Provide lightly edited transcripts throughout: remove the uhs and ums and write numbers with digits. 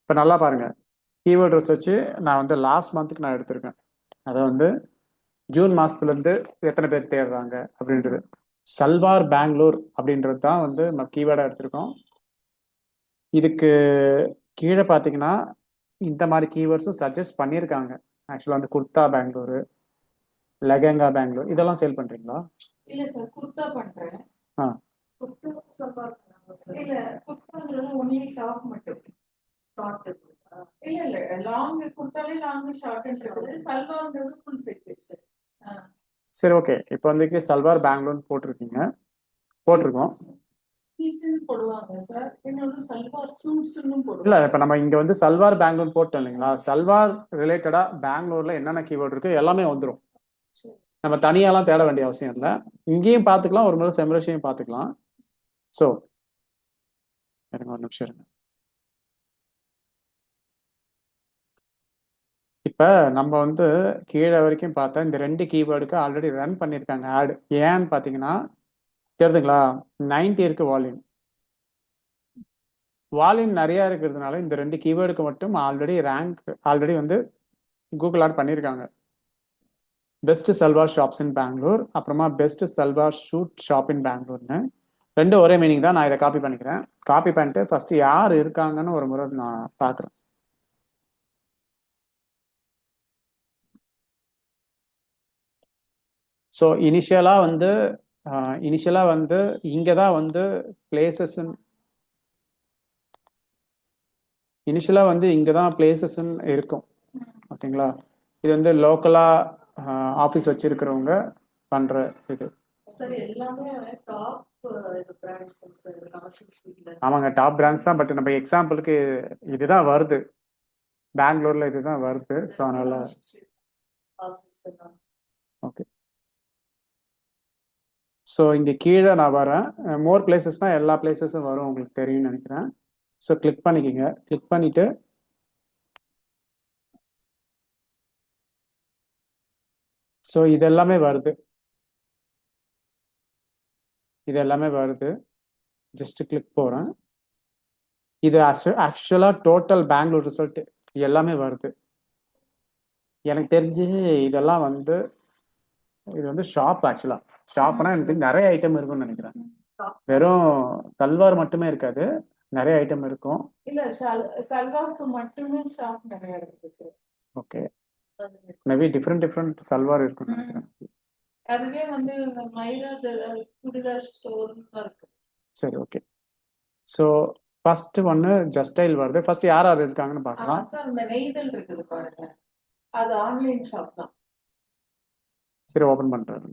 இப்போ நல்லா பாருங்க, கீவேர்ட் ரிசர்ச் நான் வந்து லாஸ்ட் மந்த்துக்கு நான் எடுத்திருக்கேன். அதை வந்து ஜூன் மாசத்துலேருந்து எத்தனை பேர் தேடுறாங்க அப்படின்றது. சல்வார் பெங்களூர் அப்படின்றது தான் வந்து நம்ம கீவேர்டாக எடுத்திருக்கோம். இதுக்கு கீழே பார்த்தீங்கன்னா இந்த மாதிரி கீவேர்ட்ஸும் சஜஸ்ட் பண்ணியிருக்காங்க. ஆக்சுவலாக வந்து குர்தா பெங்களூரு, லெகங்கா பெங்களூர் இதெல்லாம் சேல் பண்ணுறீங்களா? இல்ல சார், குர்தா பண்றேன். ஆ குர்தா சல்வார் இல்ல, குர்தாங்கிறது ஒன்லி டாப் மட்டும். டாப் இல்ல இல்ல, லாங் குர்தாலே லாங் ஷார்ட் இருக்குது. சல்வார்ங்கிறது ஃபுல் செட் சார். சரி, ஓகே. இப்போ வந்து சல்வார் பெங்களூர்னு போட்டிருக்கீங்க, போட்டிருக்கோம். பீஸ்னு போடுவாங்க சார், இன்னொன்று சல்வார் சூட்ஸ்னு இல்ல, போடுவாங்க. இப்போ நம்ம இங்க வந்து சல்வார் பெங்களூர் போட்டோம் இல்லைங்களா? சல்வார் ரிலேட்டடா பெங்களூர்ல என்னென்ன கீவேர்ட் இருக்கு எல்லாமே வந்துடும். நம்ம தனியாலாம் தேட வேண்டிய அவசியம் இல்லை. இங்கேயும் பார்த்துக்கலாம், ஒரு முறை செம்ரஷையும் பார்த்துக்கலாம். ஸோ எனக்கு ஒரு நிமிஷம் இருங்க. இப்போ நம்ம வந்து கீழே வரைக்கும் பார்த்தா இந்த 2 கீவேர்டுக்கு ஆல்ரெடி ரன் பண்ணியிருக்காங்க ஆடு. ஏன்னு பார்த்தீங்கன்னா தெரியுதுங்களா, 90 இருக்கு வால்யூம். வால்யூம் நிறையா இருக்கிறதுனால இந்த 2 கீவேர்டுக்கு மட்டும் ஆல்ரெடி வந்து கூகுள் ஆட் பண்ணியிருக்காங்க. Best salwar shops in Bangalore, அப்புறமா best salwar suit shop in பெங்களூர்னு. ரெண்டும் ஒரே மீனிங் தான். நான் இதை காப்பி பண்ணிக்கிறேன். காப்பி பண்ணிட்டு ஃபர்ஸ்ட் யார் இருக்காங்கன்னு ஒரு முறை நான் பார்க்குறேன். ஸோ இனிஷியலாக வந்து இங்கே தான் வந்து பிளேசஸ் இனிஷியலாக வந்து இங்கே தான் பிளேசஸ்ன்னு இருக்கும். ஓகேங்களா? இது வந்து லோக்கலாக ஆஃபீஸ் வச்சிருக்கிறவங்க பண்ணுற இது. ஆமாங்க, டாப் பிராண்ட்ஸ் தான். பட் நம்ம எக்ஸாம்பிளுக்கு இதுதான் வருது, பெங்களூர்ல இதுதான் வருது. ஸோ அதனால ஓகே. ஸோ இங்கே கீழே நான் வரேன். மோர் பிளேசஸ் தான் எல்லா பிளேசஸும் வரும், உங்களுக்கு தெரியும்னு நினைக்கிறேன். ஸோ கிளிக் பண்ணிக்கோங்க. கிளிக் பண்ணிட்டு ஸோ இது எல்லாமே வருது. ஜஸ்ட் கிளிக் போகிறேன். இது ஆக்சுவலாக டோட்டல் பெங்களூர் ரிசல்ட் எல்லாமே வருது. எனக்கு தெரிஞ்சு இதெல்லாம் வந்து இது வந்து ஷாப். ஆக்சுவலாக ஷாப்னா எனக்கு நிறைய ஐட்டம் இருக்கும்னு நினைக்கிறேன். வெறும் சல்வார் மட்டுமே இருக்காது, நிறைய ஐட்டம் இருக்கும். இல்ல, சல்வாருக்கு மட்டுமே ஷாப் நிறைய இருக்குது sir. Okay, maybe different salwar இருக்கும்னு நினைக்கிறேன். அதுவே வந்து மைரா சுடிதார் ஸ்டோர் இருக்கு. சரி, ஓகே. ஸோ ஃபர்ஸ்ட் ஒன்று ஜஸ்டைல் வருது. ஃபர்ஸ்ட் யார் யார் இருக்காங்கன்னு பார்க்கலாம். சார் இந்த நெய்தல் இருக்குது பாருங்க, அது ஆன்லைன் ஷாப் தான். சரி, ஓப்பன் பண்ணுறாரு.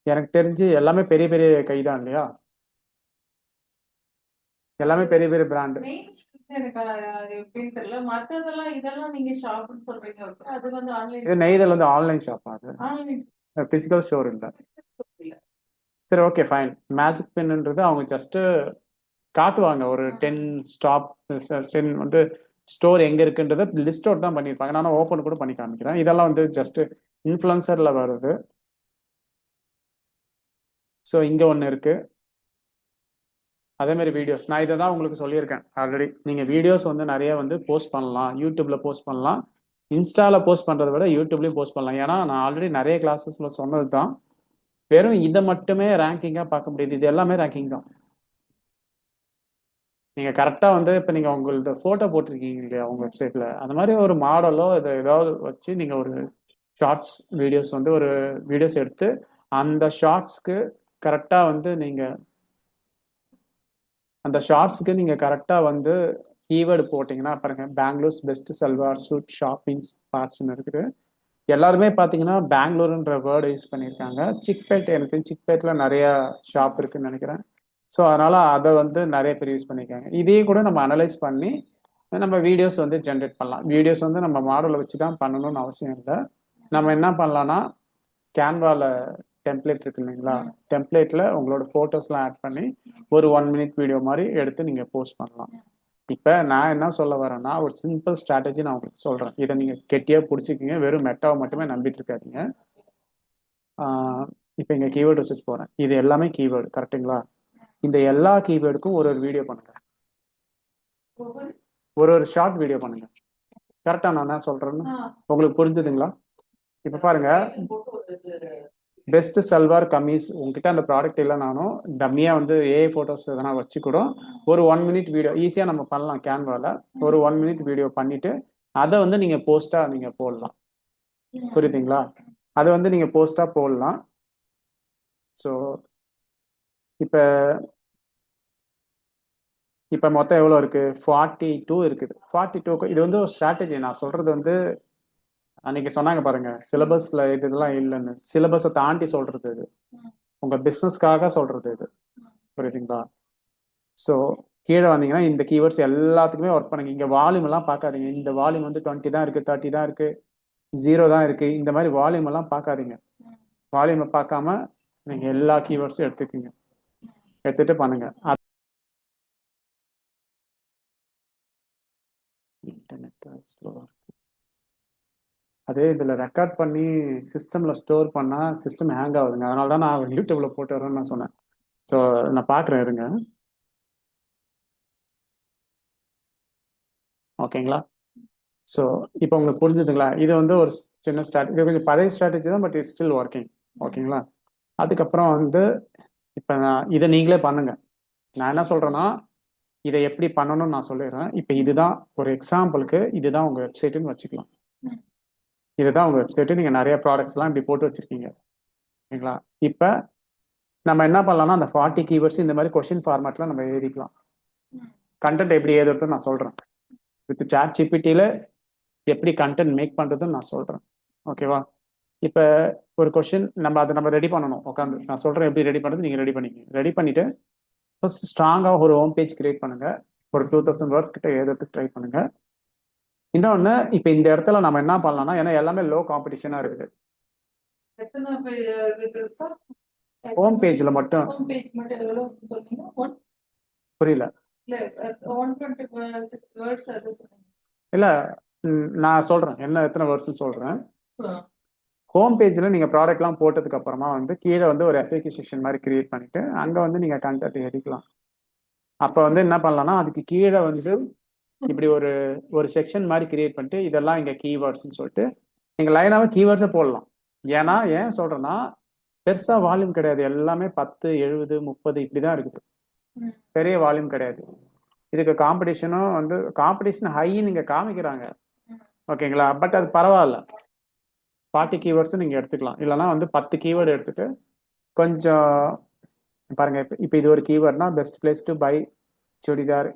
எனக்கு தெரிஞ்சு எல்லாமே பெரிய பெரிய கை தான் இல்லையா? எல்லாமே பெரிய பெரிய பிராண்டு. எனக்கு எப்படின்னு தெரியல. மற்றதெல்லாம் இதெல்லாம் நீங்க ஷாப்னு சொல்றீங்க. அது வந்து ஆன்லைன். இது நெய்தல் வந்து ஆன்லைன் ஷாப், அது ஆன்லைன் பிசிக்கல் ஸ்டோர் இல்லை. சரி, ஓகே, ஃபைன். மேஜிக் பென்ன்றது அவங்க ஜஸ்ட் காட்டுவாங்க ஒரு 10 ஸ்டாப் 10 வந்து ஸ்டோர் எங்க இருக்குன்றத லிஸ்ட் அவுட் தான் பண்ணியிருப்பாங்க. நான் ஓப்பன் கூட பண்ணி காமிக்கிறேன். இதெல்லாம் வந்து ஜஸ்ட் இன்ஃப்ளூயன்சர்ல வருது. ஸோ இங்க ஒன்று இருக்கு. அதே மாதிரி வீடியோஸ் நான் இதை தான் உங்களுக்கு சொல்லியிருக்கேன் ஆல்ரெடி. நீங்கள் வீடியோஸ் வந்து நிறைய வந்து போஸ்ட் பண்ணலாம், யூடியூப்ல போஸ்ட் பண்ணலாம். இன்ஸ்டாவில் போஸ்ட் பண்ணுறதை விட யூடியூப்லேயும் போஸ்ட் பண்ணலாம். ஏன்னா நான் ஆல்ரெடி நிறைய கிளாஸஸில் சொன்னது தான். வெறும் இதை மட்டுமே ரேங்கிங்காக பார்க்க முடியுது. இது எல்லாமே ரேங்கிங் தான். நீங்கள் கரெக்டாக வந்து இப்போ நீங்கள் உங்களது ஃபோட்டோ போட்டிருக்கீங்க இல்லையா உங்கள் வெப்சைட்டில், அந்த மாதிரி ஒரு மாடலோ இதை ஏதாவது வச்சு நீங்கள் ஒரு ஷார்ட்ஸ் வீடியோஸ் வந்து ஒரு வீடியோஸ் எடுத்து அந்த ஷார்ட்ஸ்க்கு கரெக்டாக வந்து கீவேர்டு போட்டிங்கன்னா பாருங்க, பெங்களூர்ஸ் பெஸ்ட் சல்வார் சூட் ஷாப்பிங் ஸ்பாட்ஸ்னு இருக்குது. எல்லாருமே பார்த்தீங்கன்னா பெங்களூருன்ற வேர்டு யூஸ் பண்ணியிருக்காங்க. சிக்பேட், எனக்கு சிக்பேட்டில் நிறைய ஷாப் இருக்குன்னு நினைக்கிறேன். ஸோ அதனால் அதை வந்து நிறைய பேர் யூஸ் பண்ணியிருக்காங்க. இதையும் கூட நம்ம அனலைஸ் பண்ணி நம்ம வீடியோஸ் வந்து ஜென்ரேட் பண்ணலாம். வீடியோஸ் வந்து நம்ம மாடலை வச்சு தான் பண்ணணும்னு அவசியம் இல்லை. நம்ம என்ன பண்ணலான்னா, கேன்வாவில் டெம்ப்ளேட் இருக்கு இல்லைங்களா, டெம்ப்ளேட்டில் உங்களோட ஃபோட்டோஸ்லாம் ஆட் பண்ணி ஒரு 1 மினிட் வீடியோ மாதிரி எடுத்து நீங்கள் போஸ்ட் பண்ணலாம். இப்போ நான் என்ன சொல்ல வரேன்னா, ஒரு சிம்பிள் ஸ்ட்ராட்டஜி நான் உங்களுக்கு சொல்கிறேன். இதை நீங்கள் கெட்டியாக பிடிச்சிக்கிங்க. வெறும் மெட்டாவை மட்டுமே நம்பிட்டு இருக்காதீங்க. இப்போ இங்கே கீவேர்டு ரிசர்ச் போகிறேன். இது எல்லாமே கீவேர்டு கரெக்டுங்களா? இந்த எல்லா கீவேர்டுக்கும் ஒரு வீடியோ பண்ணுறேன். ஒரு ஒரு ஷார்ட் வீடியோ பண்ணுங்க. கரெக்டா நான் என்ன சொல்றேன்னு உங்களுக்கு புரிஞ்சுதுங்களா? இப்ப பாருங்க, பெஸ்ட் சல்வார் கமீஸ் உங்ககிட்ட அந்த ப்ராடக்ட் இல்லைனாலும் டம்மியா வந்து ஏஐ போட்டோஸ் எதனா வச்சு கூட ஒரு 1 மினிட் வீடியோ ஈஸியா நம்ம பண்ணலாம். கேன்வால ஒரு 1 மினிட் வீடியோ பண்ணிட்டு அதை வந்து நீங்க போஸ்டா நீங்க போடலாம். புரியுதுங்களா? அதை வந்து நீங்க போஸ்டா போடலாம். ஸோ இப்ப இப்ப மொத்தம் எவ்வளவு இருக்கு? 42 இருக்குது. 42 இது வந்து ஒரு ஸ்ட்ராட்டஜி. நான் சொல்றது வந்து அன்னைக்கு சொன்னாங்க பாருங்க, சிலபஸ்ல இதெல்லாம் இல்லைன்னு. சிலபஸை தாண்டி சொல்றது இது, உங்க பிசினஸ்க்காக சொல்றது இது. புரியுதுங்களா? ஸோ கீழே வந்தீங்கன்னா இந்த கீவேர்ட்ஸ் எல்லாத்துக்குமே ஒர்க் பண்ணுங்க. இங்க வால்யூம் எல்லாம் பார்க்காதீங்க. இந்த வால்யூம் வந்து 20 தான் இருக்கு, 30 தான் இருக்கு, 0 தான் இருக்கு, இந்த மாதிரி வால்யூம் எல்லாம் பார்க்காதீங்க. வால்யூமை பார்க்காம நீங்க எல்லா கீவேர்ட்ஸும் எடுத்துக்கோங்க. எடுத்துட்டு பண்ணுங்க. இன்டர்நெட் ஸ்லோவா இருக்கு. அதே இதுல ரெக்கார்ட் பண்ணி சிஸ்டம்ல ஸ்டோர் பண்ணா சிஸ்டம் ஹேங் ஆகுதுங்க. அதனால தான் நான் யூடியூப்ல போட்டு வரேன்னு நான் சொன்னேன். ஸோ நான் பார்க்குறேன், இருங்க. ஓகேங்களா? ஸோ இப்போ உங்களுக்கு புரிஞ்சுதுங்களா? இது வந்து ஒரு சின்ன ஸ்ட்ராட்டஜி. இது கொஞ்சம் பழைய ஸ்ட்ராட்டஜி தான், பட் இட்ஸ் ஸ்டில் ஒர்க்கிங். ஓகேங்களா? அதுக்கப்புறம் வந்து இப்போ நான் இதை நீங்களே பண்ணுங்க. நான் என்ன சொல்றேன்னா, இதை எப்படி பண்ணணும்னு நான் சொல்லிடுறேன். இப்போ இதுதான் ஒரு எக்ஸாம்பிளுக்கு, இதுதான் உங்க வெப்சைட்டுன்னு வச்சுக்கலாம். இதுதான் உங்க வெப்சைட்டு. நீங்க நிறைய ப்ராடக்ட்ஸ்லாம் இப்படி போட்டு வச்சிருக்கீங்க. ஓகேங்களா? இப்போ நம்ம என்ன பண்ணலாம்னா, அந்த 40 கீவேர்ட்ஸ் இந்த மாதிரி கொஸ்டின் ஃபார்மேட்ல நம்ம எழுதிக்கலாம். கண்டென்ட் எப்படி எழுதுறது நான் சொல்றேன். வித் சாட் ஜிபிடியில் எப்படி கண்டென்ட் மேக் பண்றதுன்னு நான் சொல்றேன். ஓகேவா? இப்போ ஒரு கொஸ்டின் நம்ம ரெடி பண்ணணும் உட்காந்து. நான் சொல்றேன் எப்படி ரெடி பண்ணுறது, நீங்க ரெடி பண்ணிக்கங்க. ரெடி பண்ணிட்டு ஃபர்ஸ்ட் ஸ்ட்ராங்காக ஒரு ஹோம் பேஜ் கிரியேட் பண்ணுங்க. ஒரு 2000 வேர்ட் கிட்ட எழுதுறதுக்கு ட்ரை பண்ணுங்க. இன்னொன்று, இப்போ இந்த இடத்துல நம்ம என்ன பண்ணலாம்னா, ஏன்னா எல்லாமே லோ காம்படிஷனாக இருக்குது. ஹோம் பேஜ்ல மட்டும் புரியல. இல்ல, நான் சொல்றேன் என்ன எத்தனை வேர்ட்ஸ் சொல்றேன். ஹோம் பேஜ்ல நீங்க ப்ராடக்ட்லாம் போட்டதுக்கு அப்புறமா வந்து கீழே வந்து ஒரு FAQ செக்ஷன் மாதிரி கிரியேட் பண்ணிட்டு அங்க வந்து நீங்க கண்டென்ட் எடுக்கலாம். அப்ப வந்து என்ன பண்ணலாம்னா, அதுக்கு கீழே வந்து இப்படி ஒரு ஒரு செக்ஷன் மாதிரி கிரியேட் பண்ணிட்டு இதெல்லாம் இங்க கீவேர்ட்ஸ்ன்னு சொல்லிட்டு நீங்க லைனாவே கீவேர்ட்ஸை போடலாம். ஏன்னா ஏன் சொல்றேன்னா, பெருசா வால்யூம் கிடையாது. எல்லாமே 10, 70, 30 இப்படிதான் இருக்குது. பெரிய வால்யூம் கிடையாது. இதுக்கு காம்படிஷனும் வந்து காம்படிஷன் ஹை நீங்க காமிக்கிறாங்க. ஓகேங்களா? பட் அது பரவாயில்ல. 40 கீவேர்ட்ஸ் நீங்க எடுத்துக்கலாம். இல்லைன்னா வந்து 10 கீவேர்டு எடுத்துட்டு கொஞ்சம் பாருங்க. இப்போ இது ஒரு கீவேர்ட்னா, best place to buy churidar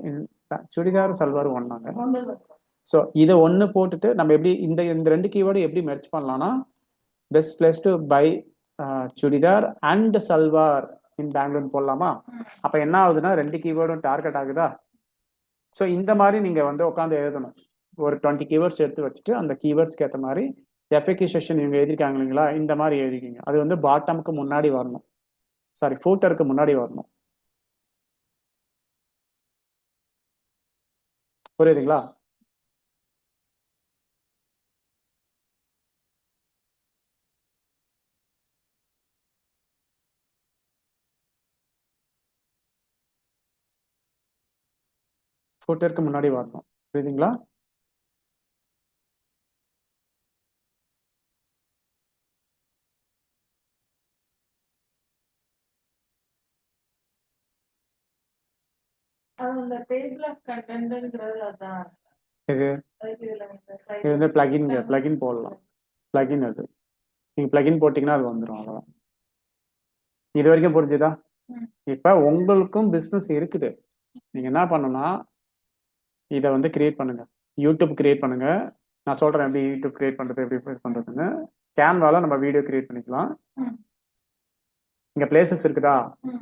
churidar salwar ஒன்னாங்க. ஸோ இதை ஒன்று போட்டுட்டு நம்ம எப்படி இந்த இந்த 2 கீவேர்டு எப்படி மெர்ச் பண்ணலாம்னா, best place to buy churidar and salwar in Bangalore போடலாமா? அப்ப என்ன ஆகுதுன்னா 2 கீவேர்டும் டார்கெட் ஆகுதா? ஸோ இந்த மாதிரி நீங்க வந்து உட்காந்து எழுதணும். ஒரு 20 கீவேர்ட்ஸ் எடுத்து வச்சுட்டு அந்த கீவேர்ட்ஸ்க்கு ஏற்ற மாதிரி FAQ செஷன் இவங்க எழுதிருக்காங்க இல்லைங்களா, இந்த மாதிரி எழுதிக்கிங்க. அது வந்து பாட்டமுக்கு முன்னாடி வரணும், சாரி ஃபூட்டருக்கு முன்னாடி வரணும். புரியுதுங்களா? ஃபூட்டருக்கு முன்னாடி வரணும். புரியுதுங்களா? இது இது வந்து பிளகின் போடலாம். பிளகின் அது நீங்க பிளகின் போட்டீங்கன்னா அது வந்துடும். அவ்வளோதான். இது வரைக்கும் புரிஞ்சுதா? இப்ப உங்களுக்கும் பிசினஸ் இருக்குது. நீங்க என்ன பண்ணணும்னா, இதை வந்து கிரியேட் பண்ணுங்க. யூடியூப் கிரியேட் பண்ணுங்க. நான் சொல்றேன் எப்படி யூடியூப் கிரியேட் பண்றது, எப்படி கிரியேட் பண்றதுன்னு. கேன்வால நம்ம வீடியோ கிரியேட் பண்ணிக்கலாம். இங்க பிளேசஸ் இருக்குதா,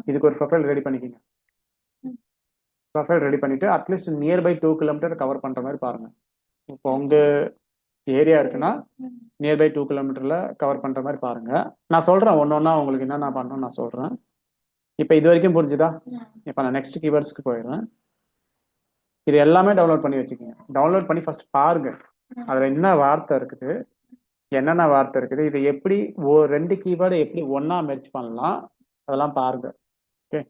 இதுக்கு ஒரு ப்ரொஃபைல் ரெடி பண்ணிக்கோங்க. ப்ரொஃபைல் ரெடி பண்ணிட்டு அட்லீஸ்ட் நியர்பை 2 கிலோமீட்டர் கவர் பண்ற மாதிரி பாருங்க. இப்போ உங்க ஏரியா இருக்குன்னா நியர்பை 2 கிலோமீட்டர்ல கவர் பண்ற மாதிரி பாருங்க. நான் சொல்றேன் ஒன்னொன்னா உங்களுக்கு என்னென்ன பண்ணணும் நான் சொல்றேன். இப்போ இது வரைக்கும் புரிஞ்சுதா? இப்போ நான் நெக்ஸ்ட் கீவேர்ட்ஸ்க்கு போயிடுறேன். இது எல்லாமே டவுன்லோட் பண்ணி வச்சுக்கோங்க. டவுன்லோட் பண்ணி ஃபர்ஸ்ட் பாருங்க அதுல என்ன வார்த்தை இருக்குது, என்னென்ன வார்த்தை இருக்குது, இது எப்படி 2 கீவேர்டு எப்படி ஒன்னா மெர்ஜ் பண்ணலாம், அதெல்லாம் பாருங்க. Okay,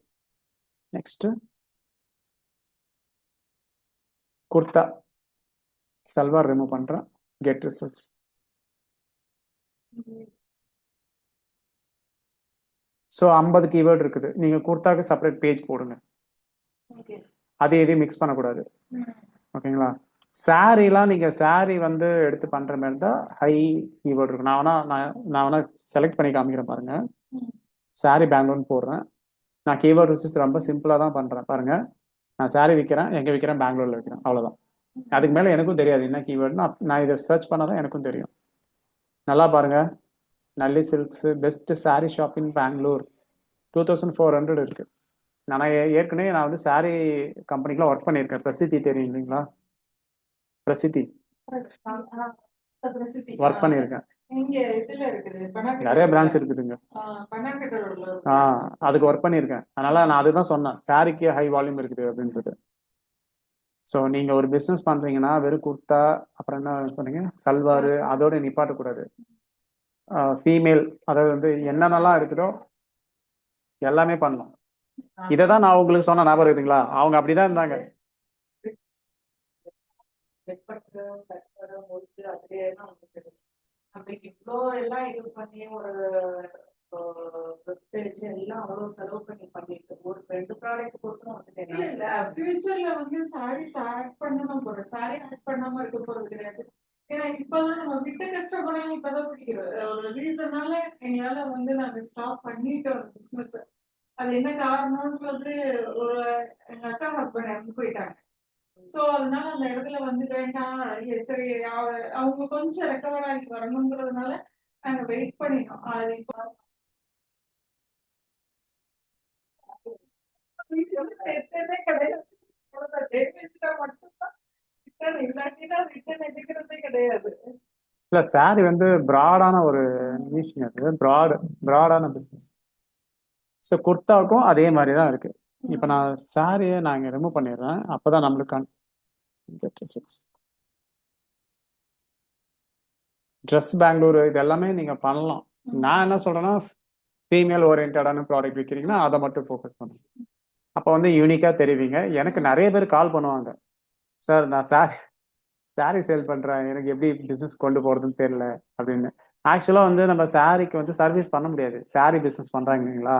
next kurta salwar remove பண்றேன், கெட் ரிசல்ட்ஸ். ஸோ 50 கீவேர்டு இருக்குது. நீங்க குர்தாக்கு செப்பரேட் பேஜ் போடுங்க. அதே இதையும் மிக்ஸ் பண்ணக்கூடாது. ஓகேங்களா? சாரீலாம் நீங்க சாரீ வந்து எடுத்து பண்ற மாதிரி தான் ஹை கீவேர்டு இருக்கும். நான் வேணா செலக்ட் பண்ணி காமிக்கிறேன் பாருங்க. சாரீ பெங்களூர்னு போடுறேன். நான் கீவேர்ட் ரிசர்ச் ரொம்ப சிம்பிளா தான் பண்றேன் பாருங்க. நான் சாரீ விற்கிறேன், எங்க விற்கிறேன், பெங்களூர்ல விற்கிறேன், அவ்வளவுதான். அதுக்கு மேல எனக்கும் தெரியாது என்ன கீவேர்டுன்னு. நான் இதை சர்ச் பண்ணாதான் எனக்கும் தெரியும். நல்லா பாருங்க. Nalli silks best sari shop in Bangalore 2400 இருக்கு. ஏற்கனவே நான் வந்து சாரீ கம்பெனிக்குலாம் ஒர்க் பண்ணியிருக்கேன். பிரசித்தி தெரியும் இல்லைங்களா? பிரசித்தி ஒர்க் பண்ணியிருக்கேன். நிறைய பிரான்ச் இருக்குதுங்க. அதுக்கு ஒர்க் பண்ணியிருக்கேன். அதனால நான் அதுதான் சொன்னேன், சாரிக்கு ஹை வால்யூம் இருக்குது அப்படின்றது. ஸோ நீங்க ஒரு பிஸ்னஸ் பண்றீங்கன்னா வெறும் குர்த்தா, அப்புறம் என்ன சொன்னீங்க, சல்வாரு, அதோட நிப்பாட்டக்கூடாது. ஃபீமேல், அதாவது வந்து என்னென்னலாம் இருக்குதோ எல்லாமே பண்ணணும். இதை தான் நான் உங்களுக்கு சொன்ன ஞாபகம் இருக்குங்களா? அவங்க அப்படிதான் இருந்தாங்க. அப்படி இவ்வளோ எல்லாம் இது பண்ணி ஒரு எல்லாம் அவ்வளோ செலவு பண்ணி பண்ணிட்டு ஒரு 2 ப்ராடக்ட் கோசம் வந்துட்டு இல்ல ஃபியூச்சர்ல வந்து சாரீஸ் ஆட் பண்ணணும் போற சாரி ஆட் பண்ணாம இருக்க போறது கிடையாது. ஏன்னா இப்பதான் நம்ம விட்ட கஷ்டப்படாம இப்பதான் பிடிக்கிறோம். ஒரு ரீசனால எங்களால வந்து நாங்க ஸ்டாப் பண்ணிட்டோம் பிசினஸ். அது என்ன காரணம்ன்றது ஒரு எங்க அக்கா ஹஸ்பண்ட் இறந்து போயிட்டாங்க. சோ அதனால அந்த இடத்துல வந்து வேண்டாம், சரி அவங்க கொஞ்சம் ரெக்கவர் ஆகி வரணுங்கிறதுனால நாங்க வெயிட் பண்ணிட்டோம். அது இப்போ கிடையாது. மட்டும்தான் இல்லாட்டினா ரிட்டர்ன் எடுக்கிறதே கிடையாது. இல்ல சாரி வந்து ப்ராடான ஒரு நிஷ், அது ப்ராடான பிஸ்னஸ். ஸோ குர்தாவுக்கும் அதே மாதிரி தான் இருக்கு. இப்போ நான் சாரியை நான் இங்கே ரிமூவ் பண்ணிடுறேன். அப்போதான் நம்மளுக்கு ட்ரெஸ் பெங்களூர் இது எல்லாமே நீங்க பண்ணலாம். நான் என்ன சொல்றேன்னா, ஃபீமேல் ஓரியன்டான ப்ராடக்ட் விற்கிறீங்கன்னா அதை மட்டும் ஃபோக்கஸ் பண்ணுங்க. அப்போ வந்து யூனிக்கா தெரிவிங்க. எனக்கு நிறைய பேர் கால் பண்ணுவாங்க, சார் நான் சாரி சேல் பண்றேன், எனக்கு எப்படி பிசினஸ் கொண்டு போறதுன்னு தெரியல அப்படின்னு. ஆக்சுவலா வந்து நம்ம சாரிக்கு வந்து சர்வீஸ் பண்ண முடியாது. சாரி பிசினஸ் பண்றாங்க இல்லைங்களா,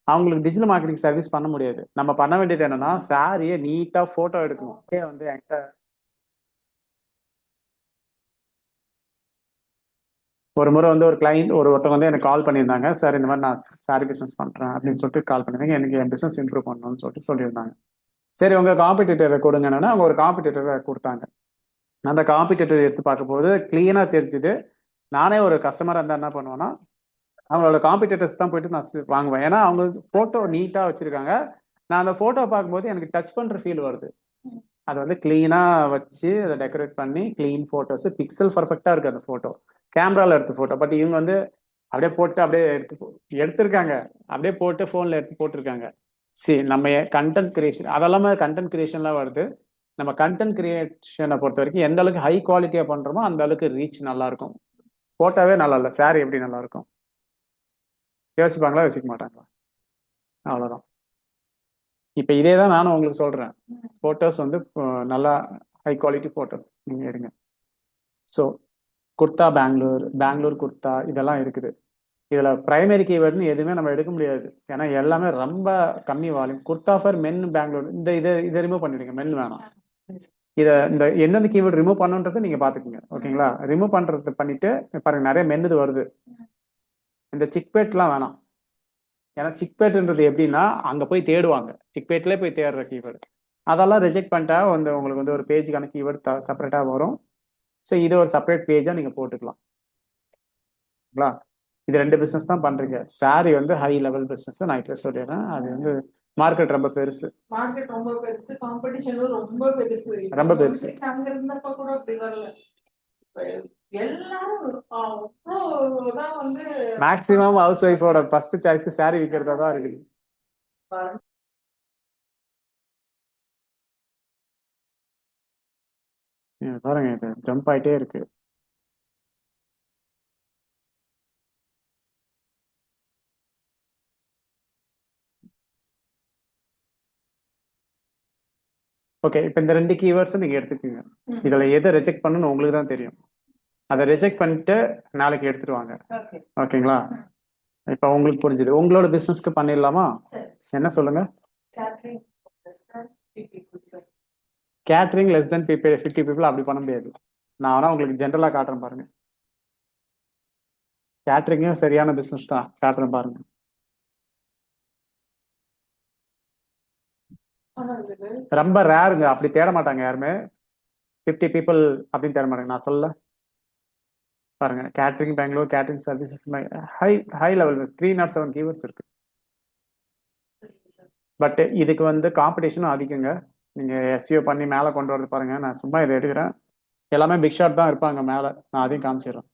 அவங்களுக்கு டிஜிட்டல் மார்க்கெட்டிங் சர்வீஸ் பண்ண முடியாது. நம்ம பண்ண வேண்டியது என்னன்னா, சாரியை நீட்டா போட்டோ எடுக்கணும். வந்து என்கிட்ட ஒரு முறை வந்து ஒரு கிளைண்ட் ஒருத்தவங்க வந்து எனக்கு கால் பண்ணியிருந்தாங்க, சார் இந்த மாதிரி நான் சாரி பிசினஸ் பண்றேன் அப்படின்னு சொல்லிட்டு கால் பண்ணியிருந்தாங்க. எனக்கு என் பிசினஸ் இம்ப்ரூவ் பண்ணணும்னு சொல்லிட்டு சொல்லியிருந்தாங்க. சரி உங்க காம்படிட்டரை கொடுங்கன்னா அவங்க ஒரு காம்படிட்டரை கொடுத்தாங்க. அந்த காம்படிட்டர் எடுத்து பார்க்கும்போது கிளீனா தெரிஞ்சுது. நானே ஒரு கஸ்டமரா இருந்தா என்ன பண்ணுவேன்னா, அவங்களோட காம்படிட்டர்ஸ் தான் போயிட்டு நான் வாங்குவேன். ஏன்னா அவங்க போட்டோ நீட்டா வச்சிருக்காங்க. நான் அந்த போட்டோ பார்க்கும்போது எனக்கு டச் பண்ற ஃபீல் வருது. அதை வந்து கிளீனா வச்சு அதை டெக்கரேட் பண்ணி கிளீன் போட்டோஸ், பிக்சல் பர்ஃபெக்டா இருக்கு அந்த போட்டோ. கேமரால எடுத்த போட்டோ. பட் இவங்க வந்து அப்படியே போட்டு அப்படியே எடுத்திருக்காங்க, அப்படியே போட்டு போன்ல எடுத்து போட்டிருக்காங்க. சரி, நம்ம கண்டென்ட் கிரியேஷன் அதெல்லாமே கண்டென்ட் கிரியேஷன்லாம் வருது. நம்ம கண்டென்ட் கிரியேஷனை பொறுத்த வரைக்கும் எந்த அளவுக்கு ஹை குவாலிட்டியா பண்றோமோ அந்த அளவுக்கு ரீச் நல்லா இருக்கும். போட்டோவே நல்லா இல்லை, சாரி எப்படி நல்லா இருக்கும்? யோசிப்பாங்களா, யோசிக்க மாட்டாங்களா? அவ்வளவுதான். இப்ப இதே தான் நானும் உங்களுக்கு சொல்றேன். போட்டோஸ் வந்து நல்லா ஹை குவாலிட்டி போட்டோஸ் நீங்க எடுங்க. ஸோ குர்தா பெங்களூர் குர்தா இதெல்லாம் இருக்குது. இதுல பிரைமரி கீவேர்ட்னு எதுவுமே நம்ம எடுக்க முடியாது. ஏன்னா எல்லாமே ரொம்ப கம்மி volume. Kurta for men Bangalore, இதை ரிமூவ் பண்ணிடுங்க, மென் வேணாம். இந்த எந்தெந்த கீவேர்டு ரிமூவ் பண்ணுன்றதை நீங்க பாத்துக்கோங்க. ஓகேங்களா? ரிமூவ் பண்றது பண்ணிட்டு பாருங்க, நிறைய மென்னுது வருது. இந்த சிக்பேட்லாம் வேணாம். ஏன்னா சிக்பேட்ன்றது எப்படின்னா அங்க போய் தேடுவாங்க, சிக்பேட்லேயே போய் தேடுற கீவேர்டு. அதெல்லாம் ரிஜெக்ட் பண்ணிட்டா வந்து உங்களுக்கு வந்து ஒரு பேஜுக்கான கீவேர்டு செப்பரேட்டா வரும். ஸோ இது ஒரு செப்பரேட் பேஜா நீங்க போட்டுக்கலாம். இது 2 பிசினஸ் தான் பண்றீங்க. சாரி வந்து ஹை லெவல் பிசினஸ், நான் இப்ப சொல்லிடுறேன். அது வந்து மார்க்கெட் ரொம்ப பெருசு. மார்க்கெட் ரொம்ப பெருசு, காம்படிஷனும் ரொம்ப பெருசு. ரொம்ப பெருசு. அங்க இருந்தப்ப கூட அப்படி வரல. எல்லாரும் வந்து மேக்ஸிமம் ஹவுஸ் ஒய்ஃபோட ஃபர்ஸ்ட் சாய்ஸ் சாரி விற்கிறதா தான் இருக்குது. பாருங்க, இது ஜம்ப் ஆயிட்டே இருக்கு. ஓகே, இப்போ இந்த 2 கீவேர்ட்ஸும் நீங்க எடுத்துக்கோங்க. இதுல எதை ரிஜெக்ட் பண்ணணும்னு உங்களுக்கு தான் தெரியும். அதை ரிஜெக்ட் பண்ணிட்டு நாளைக்கு எடுத்துட்டு வாங்க. ஓகேங்களா? இப்போ உங்களுக்கு புரிஞ்சுது. உங்களோட பிசினஸ்க்கு பண்ணிடலாமா? என்ன சொல்லுங்க? கேட்டரிங் லெஸ் தென் 50 people அப்படி பண்ண முடியாது. நான் வேணா உங்களுக்கு ஜென்ரலா காட்டுறேன் பாருங்க. கேட்டரிங்கும் சரியான பிசினஸ் தான், காட்டுறேன் பாருங்க. ரொம்ப ரேருங்க, அப்படி தேட மாட்டாங்க யாருமே. 50 people அப்படின்னு தேட மாட்டாங்க. நான் சொல்ல பாருங்க, catering Bangalore, catering services, high level 307 keywords இருக்கு. பட் இதுக்கு வந்து காம்படிஷனும் அதிகங்க. நீங்க எஸ்இஓ பண்ணி மேலே கொண்டு வரது பாருங்க. நான் சும்மா இதை எடுக்கிறேன். எல்லாமே பிக் ஷாட் தான் இருப்பாங்க மேலே. நான் அதையும் காமிச்சிடுறேன்.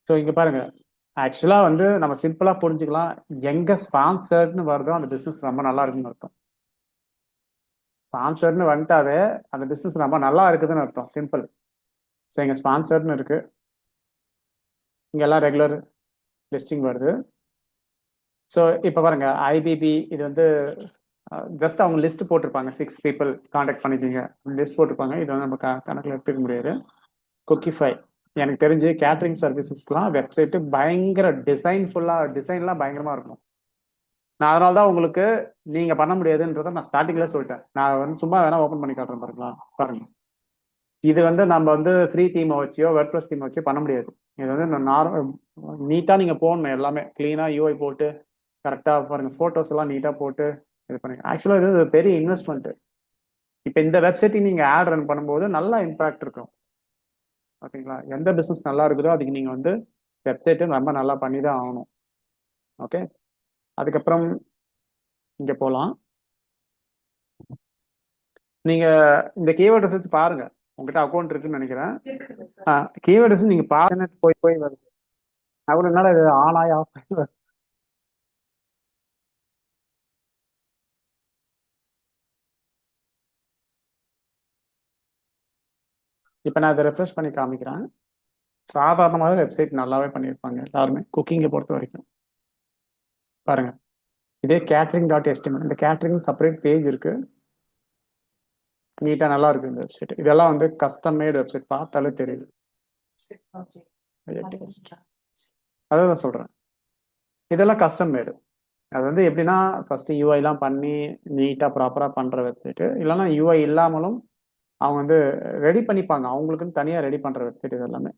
ஸோ இங்க பாருங்க, ஆக்சுவலா வந்து நம்ம சிம்பிளா புரிஞ்சுக்கலாம். எங்க ஸ்பான்சர்ட்னு வருதோ அந்த பிசினஸ் ரொம்ப நல்லா இருக்குன்னு அர்த்தம். ஸ்பான்சர்ட்னு வந்துட்டாவே அந்த பிசினஸ் ரொம்ப நல்லா இருக்குதுன்னு அர்த்தம். சிம்பிள். ஸோ இங்க ஸ்பான்சர்ட்னு இருக்கு, இங்க எல்லாம் ரெகுலர் லிஸ்டிங் வருது. ஸோ இப்போ பாருங்க, ஐபிபி இது வந்து ஜஸ்ட் அவங்க லிஸ்ட் போட்டிருப்பாங்க. 6 people காண்டாக்ட் பண்ணிக்கிங்க லிஸ்ட் போட்டிருப்பாங்க. இது வந்து நம்ம கணக்கில் எடுத்துக்க முடியாது. குக்கிஃபை எனக்கு தெரிஞ்சு கேட்டரிங் சர்வீசஸ்க்குலாம் வெப்சைட்டு பயங்கர டிசைன்லாம் பயங்கரமா இருக்கும். நான் அதனால தான் உங்களுக்கு நீங்க பண்ண முடியாதுன்றதை நான் ஸ்டார்டிங்ல சொல்லிட்டேன். நான் வந்து சும்மா வேணா ஓப்பன் பண்ணி காட்டுறேன் பாருங்களா. பாருங்க, இது வந்து நம்ம வந்து ஃப்ரீ தீமை வச்சியோ வேர்ட்பிரஸ் தீமை வச்சோ பண்ண முடியாது. இது வந்து நீட்டாக நீங்கள் போடணும். எல்லாமே க்ளீனாக யூஐ போட்டு கரெக்டாக பாருங்க, ஃபோட்டோஸ் எல்லாம் நீட்டாக போட்டு இது பண்ணுங்க. ஆக்சுவலாக இது பெரிய இன்வெஸ்ட்மெண்ட். இப்போ இந்த வெப்சைட்டுக்கு நீங்கள் ஆட் ரன் பண்ணும்போது நல்லா இம்பாக்ட் இருக்கும். ஓகேங்களா? எந்த பிஸ்னஸ் நல்லா இருக்குதோ அதுக்கு நீங்கள் வந்து வெப்சைட்டு ரொம்ப நல்லா பண்ணி தான் ஆகணும். ஓகே, அதுக்கப்புறம் இங்கே போகலாம். நீங்கள் இந்த கீவேர்ட் வச்சு பாருங்க. உங்ககிட்ட அக்கௌண்ட் இருக்குன்னு நினைக்கிறேன். கீவேர்ட்ஸ் நீங்கள் பாருங்க, போய் வருது. அவ்வளோ நாள் இது ஆன் ஆகி ஆஃப் ஆகி வருது. இப்போ நான் இதை ரெஃப்ரெஷ் பண்ணி காமிக்கிறேன். சாதாரணமாகவே வெப்சைட் நல்லாவே பண்ணியிருப்பாங்க எல்லாருமே, குக்கிங்கை பொறுத்த வரைக்கும். பாருங்க, இதே catering.html, இந்த கேட்டரிங் செப்பரேட் பேஜ் இருக்கு. நீட்டாக நல்லா இருக்கு இந்த வெப்சைட். இதெல்லாம் வந்து கஸ்டம் மேட் வெப்சைட், பார்த்தாலே தெரியுது. அதான் சொல்கிறேன், இதெல்லாம் கஸ்டம் மேடு. அது வந்து எப்படின்னா ஃபர்ஸ்ட் யூஐலாம் பண்ணி நீட்டாக ப்ராப்பராக பண்ணுற வெப்சைட்டு. இல்லைன்னா யூஐ இல்லாமலும் அவங்க வந்து ரெடி பண்ணிப்பாங்க, அவங்களுக்குன்னு தனியாக ரெடி பண்ணுற வெப்சைட் இது எல்லாமே.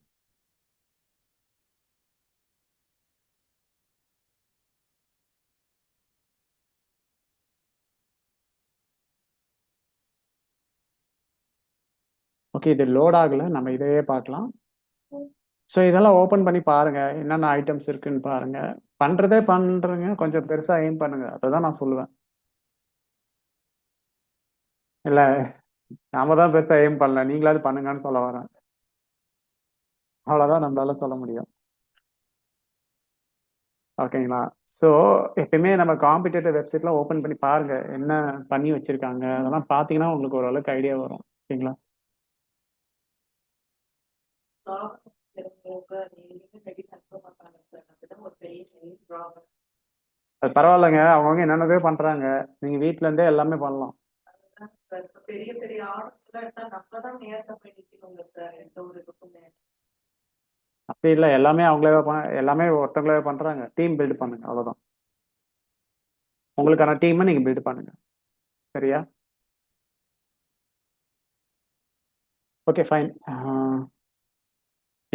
ஓகே, இது லோட் ஆகலை, நம்ம இதையே பார்க்கலாம். ஸோ இதெல்லாம் ஓப்பன் பண்ணி பாருங்க, என்னென்ன ஐட்டம்ஸ் இருக்குன்னு பாருங்க. பண்றேங்க, கொஞ்சம் பெருசா எய்ம் பண்ணுங்க, அதுதான் நான் சொல்லுவேன். இல்ல, நாம தான் பெருசா எய்ம் பண்ணல, நீங்களாவது பண்ணுங்கன்னு சொல்ல வரேன். அவ்வளவுதான் நம்மளால சொல்ல முடியும். ஓகேங்களா? ஸோ எப்பயுமே நம்ம காம்படிட்டர் வெப்சைட்லாம் ஓப்பன் பண்ணி பாருங்க, என்ன பண்ணி வச்சிருக்காங்க. அதெல்லாம் பார்த்தீங்கன்னா உங்களுக்கு ஓரளவுக்கு ஐடியா வரும். ஓகேங்களா? அது பரவாயில்லைங்க, அவங்கவுங்க என்னென்னதே பண்றாங்க. நீங்க வீட்ல இருந்தே எல்லாமே பண்ணலாம். பெரிய பெரிய ஆர்டர்ஸ்லாம் எடுத்தா நம்ம தான் நேர்ல போய் நிக்கணுங்க சார், எந்த ஒரு இதுக்குமே. அப்படி இல்லை, எல்லாமே எல்லாமே ஒருத்தவங்களே பண்றாங்க. டீம் பில்ட் பண்ணுங்க, அவ்வளவுதான். உங்களுக்கான டீமை நீங்க பில்ட் பண்ணுங்க. சரியா? Okay, fine.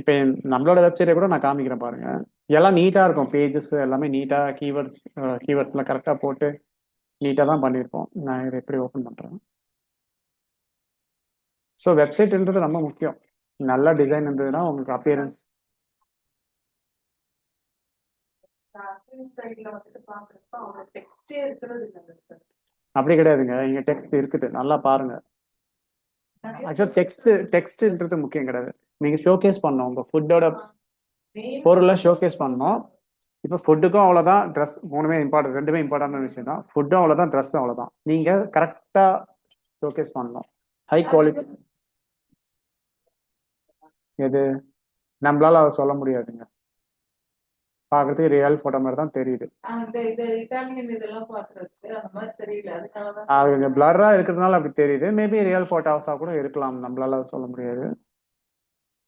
இப்போ நம்மளோட வெப்சைட்டை கூட நான் காமிக்கிறேன் பாருங்க. எல்லாம் நீட்டாக இருக்கும், பேஜஸ் எல்லாமே நீட்டாக கீவேர்ட்ஸ்லாம் கரெக்டாக போட்டு நீட்டாக தான் பண்ணியிருப்போம். நான் இதை எப்படி ஓப்பன் பண்ணுறேன். ஸோ வெப்சைட்ன்றது ரொம்ப முக்கியம். நல்ல டிசைன் இருந்ததுன்னா உங்களுக்கு அப்பியரன்ஸ். அப்படி கிடையாதுங்க, இங்க டெக்ஸ்ட் இருக்குது, நல்லா பாருங்க. ஆக்சுவலாக டெக்ஸ்ட்ன்றது முக்கியம் கிடையாது. நீங்க ஷோகேஸ் பண்ணணும், உங்க ஃபுட்டோட பொருளை ஷோகேஸ் பண்ணணும். இப்போ ஃபுட்டுக்கும் அவ்வளோதான், ட்ரெஸ் மூணுமே இம்பார்ட்டன்ட், ரெண்டுமே இம்பார்ட்டன்டான விஷயம் தான். ஃபுட்டும் அவ்வளோதான், ட்ரெஸ்ஸும் அவ்வளோதான். நீங்கள் கரெக்டாக ஷோகேஸ் பண்ணணும். ஹை குவாலிட்டி எது நம்மளால அதை சொல்ல முடியாதுங்க. பார்க்கறதுக்கு ரியல் ஃபோட்டோ மாதிரி தான் தெரியுது. அந்த இது இட்டாலியன் இதெல்லாம் பாக்குறதுக்கு அந்த மாதிரி தெரியல, அதனாலதான் அது கொஞ்சம் பிளர்ராக இருக்கிறதுனால அப்படி தெரியுது. மேபி ரியல் ஃபோட்டோஸாக கூட இருக்கலாம், நம்மளால சொல்ல முடியாது.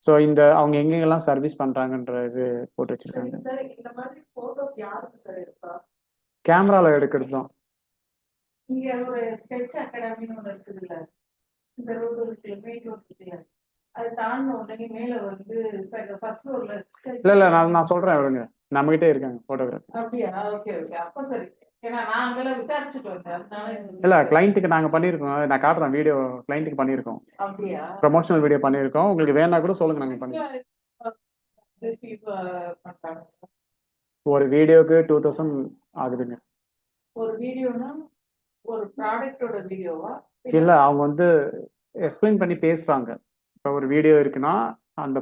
ஸோ இந்த அவங்க எங்கெங்கெல்லாம் சர்வீஸ் பண்ணுறாங்கன்ற இது போட்டு வச்சிருக்காங்க. சார். இந்த மாதிரி போட்டோஸ் யாருக்கு சார் இருக்கா? கேமராவில் எடுக்கிறது தான். இங்க ஒரு ஸ்கெட்ச் அகாடமின்னு ஒண்ணு இருக்குதுல்ல, இந்த ரோடு இருக்குல்ல, மெயின் ரோடு இருக்குல்ல, அது தாண்டின உடனே மேல வந்து ஃபர்ஸ்ட் ஃப்ளோர்ல இல்லை நான் சொல்கிறேன் விடுங்க, நம்மகிட்டே இருக்காங்க ஃபோட்டோகிராஃபி. அப்படியா? ஓகே ஓகே, அப்ப சரி. ஏன்னா நான் அங்கே விசாரிச்சுட்டு வந்தேன், அதனால இல்லை கிளைண்ட்டுக்கு நாங்கள் பண்ணியிருக்கோம், நான் காட்டுறேன் வீடியோ, கிளைண்ட்டுக்கு பண்ணியிருக்கோம், அப்படியா? ப்ரமோஷனல் வீடியோ பண்ணியிருக்கோம். உங்களுக்கு வேணா கூட சொல்லுங்க, நாங்கள் பண்ணி. பண்றாங்க சார். ஒரு வீடியோக்கு 2000 ஆகுதுங்க. ஒரு வீடியோனா ஒரு ப்ராடக்டோட வீடியோவா? இல்லை அவங்க வந்து எக்ஸ்பிளைன் பண்ணி பேசுகிறாங்க. இப்போ ஒரு வீடியோ இருக்குன்னா அந்த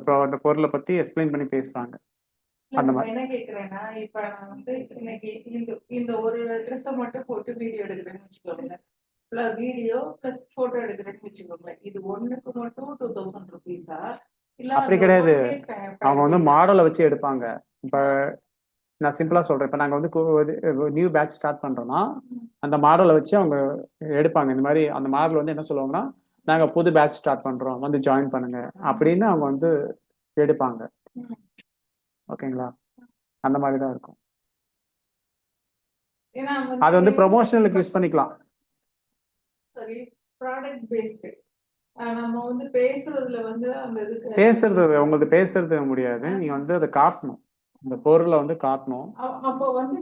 பொருளை பற்றி எக்ஸ்பிளைன் பண்ணி பேசுகிறாங்க. அந்த மாதிரி என்ன கேக்குறேன்னா, இப்ப நான் வந்து இன்னைக்கு இந்த ஒரு ட்ரெஸ்ஸை மட்டும் போட்டு வீடியோ எடுக்கிறேன்னு வச்சுக்கோங்க, வீடியோ பிளஸ் போட்டோ எடுக்கிறேன்னு வச்சுக்கோங்க, இது ஒண்ணுக்கு மட்டும் 2000 ருபீஸா? இல்ல அப்படி கிடையாது, அவங்க வந்து மாடலை வச்சு எடுப்பாங்க. இப்போ நான் சிம்பிளாக சொல்கிறேன், இப்போ நாங்கள் வந்து நியூ பேட்ச் ஸ்டார்ட் பண்ணுறோன்னா அந்த மாடலை வச்சு அவங்க எடுப்பாங்க. இந்த மாதிரி அந்த மாடல் வந்து என்ன சொல்லுவாங்கன்னா, நாங்கள் புது பேட்ச் ஸ்டார்ட் பண்ணுறோம், வந்து ஜாயின் பண்ணுங்க அப்படின்னு அவங்க வந்து எடுப்பாங்க. ஓகேங்களா? அந்த மாதிரி தான் இருக்கும். அது வந்து ப்ரொமோஷனலுக்கு யூஸ் பண்ணிக்கலாம். சரி, ப்ராடக்ட் பேஸ்டு நம்ம வந்து பேசுறதுல வந்து அந்த இது உங்களுக்கு பேசுறது முடியாது, நீங்க வந்து அதை காட்டணும், இந்த பொருளை வந்து காட்டணும். அப்போ வந்து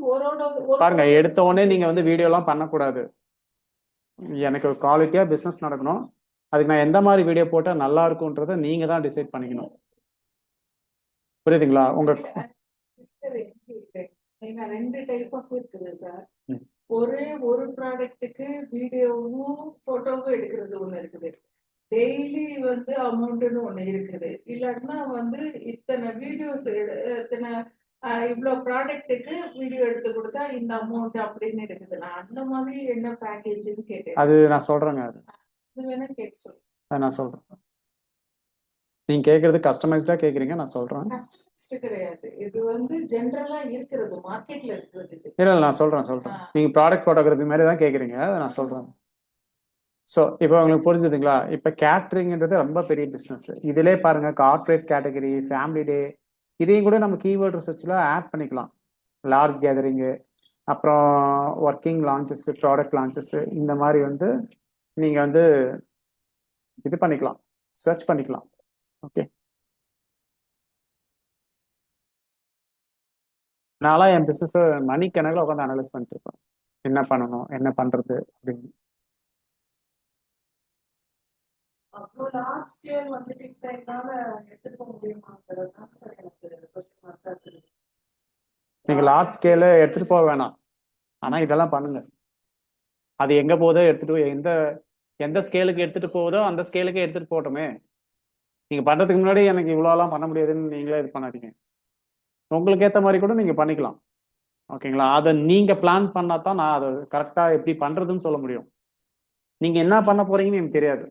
பாருங்க, எடுத்த உடனே நீங்க வந்து வீடியோலாம் பண்ணக்கூடாது. எனக்கு குவாலிட்டியா பிசினஸ் நடக்கணும், அதுக்கு நான் எந்த மாதிரி வீடியோ போட்டா நல்லா இருக்கும்ன்றதை நீங்க தான் டிசைட் பண்ணிக்கணும். புரியுதுங்களா? உங்க ரெண்டு டைப் ஆஃப் இருக்குது சார். ஒரு ப்ராடக்ட்டுக்கு வீடியோவும் போட்டோவும் எடுக்கிறது ஒண்ணு இருக்குது, டெய்லி வந்து அமௌண்ட்னு ஒண்ணு இருக்குது, இல்லாட்டினா வந்து இத்தனை வீடியோஸ் இத்தனை இவ்வளவு ப்ராடக்ட்டுக்கு வீடியோ எடுத்து கொடுத்தா இந்த அமௌண்ட் அப்படின்னு இருக்குது. நான் அந்த மாதிரி என்ன பேக்கேஜ்னு கேட்டேன். அது நான் சொல்றேங்க, அது வேணா கேட்டு சொல்லுங்க. நான் சொல்றேன். நீங்க கேக்குறது கஸ்டமைஸ்டா கேக்குறீங்க, நான் சொல்றேன். கஸ்டமைஸ்டு கிடையாது, இது வந்து ஜெனரலா இருக்கிறது, மார்க்கெட்ல இருக்கிறது. இல்ல நான் சொல்றேன். நீங்க ப்ராடக்ட் போட்டோகிராஃபி மாதிரி தான் கேக்குறீங்க, அதை நான் சொல்றேன். ஸோ இப்போ உங்களுக்கு புரிஞ்சுதுங்களா? இப்போ கேட்ரிங்ன்றது ரொம்ப பெரிய பிஸ்னஸ். இதிலே பாருங்க, கார்பரேட் கேட்டகரி, ஃபேமிலி டே, இதையும் கூட நம்ம கீவேர்ட் ரிசர்ச்சில் ஆட் பண்ணிக்கலாம். லார்ஜ் கேதரிங்கு, அப்புறம் ஒர்க்கிங் லான்ச்சஸ், ப்ராடக்ட் லான்ச்சஸ், இந்த மாதிரி வந்து நீங்கள் வந்து இது பண்ணிக்கலாம், சர்ச் பண்ணிக்கலாம். ஓகே, நான்லாம் என் பிஸ்னஸை மணிக்கணக்கில் உட்காந்து அனலைஸ் பண்ணிட்டு இருப்பேன், என்ன பண்ணணும், என்ன பண்ணுறது அப்படின்னு. அவ்வளோ லார்ஜ் ஸ்கேல் வந்துட்டு இப்போ என்னால எடுத்துக்க முடியுமாங்கிறது தான் சார் எனக்கு கொஸ்டின் மார்க்கா இருக்குது. நீங்கள் லார்ஜ் ஸ்கேல எடுத்துகிட்டு போக வேணாம், ஆனால் இதெல்லாம் பண்ணுங்க. அது எங்கே போதோ எடுத்துகிட்டு எந்த ஸ்கேலுக்கு எடுத்துகிட்டு போகுதோ அந்த ஸ்கேலுக்கு எடுத்துகிட்டு போகட்டுமே. நீங்கள் பண்ணுறதுக்கு முன்னாடி எனக்கு இவ்வளோலாம் பண்ண முடியாதுன்னு நீங்களே இது பண்ணாதீங்க. உங்களுக்கு ஏற்ற மாதிரி கூட நீங்கள் பண்ணிக்கலாம். ஓகேங்களா? அதை நீங்கள் பிளான் பண்ணால் தான் நான் அதை கரெக்டாக எப்படி பண்ணுறதுன்னு சொல்ல முடியும். நீங்கள் என்ன பண்ண போகிறீங்கன்னு எனக்கு தெரியாது.